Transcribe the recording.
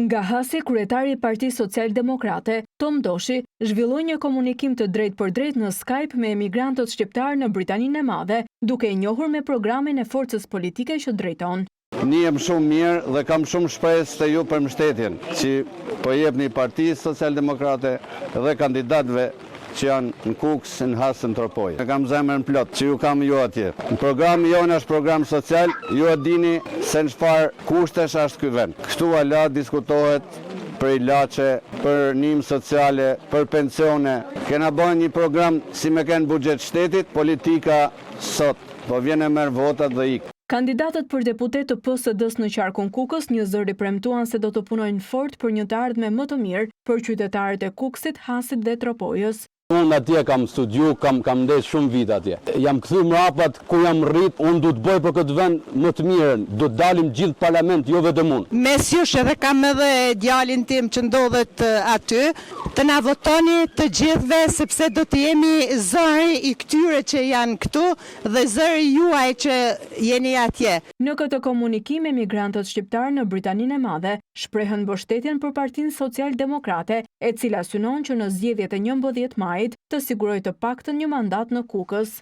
Nga Hasi, kryetari i Partisë Social-Demokrate, Tom Doshi, zhvilloi një komunikim të drejtpërdrejtë në Skype me emigrantët shqiptar në Britaninë e Madhe, duke i njohur me programin e forcës politike që drejton. Njihem shumë mirë dhe kam shumë shpresë te ju për mbështetjen që po jepni Partisë Social-Demokrate dhe kandidatëve që janë në Kukës, në Hasën, Tropoj. E kam zemrën plot që ju kam ju atje. Programi jonë është program social, ju e dini se në çfarë kushtesh është ky vend. Kështu ala diskutohet për ilaçe, për ndihmë sociale, për pensione. Kena bën një program si me kënë buxhet shtetit, politika sot, po vjen e merr votat dhe ik. Kandidatët për deputet të PSD-s në qarkun Kukës një zëri premtuan se do të punojnë fort për një të ardhme më të mirë për qytetarët e Kukësit, Hasit dhe Tropojës. Unë atje kam studiu, kam ndesh shumë vite atje. Jam kthy mrapat ku jam rrit, unë du të bëj për këtë vend më të mirën, du të dalim gjithë parlament, jo vetëm unë. Mes jush edhe kam edhe djalin tim që ndodhet aty, të na votoni të gjithëve sepse do të jemi zëri i këtyre që janë këtu dhe zëri juaj që jeni atje. Në këtë komunikim, emigrantët shqiptar në Britaninë e Madhe shprehën mbështetjen për Partinë Social-Demokrate, e cila synon që në zgjedhjet e 11 majit të sigurojë të paktën një mandat në Kukës.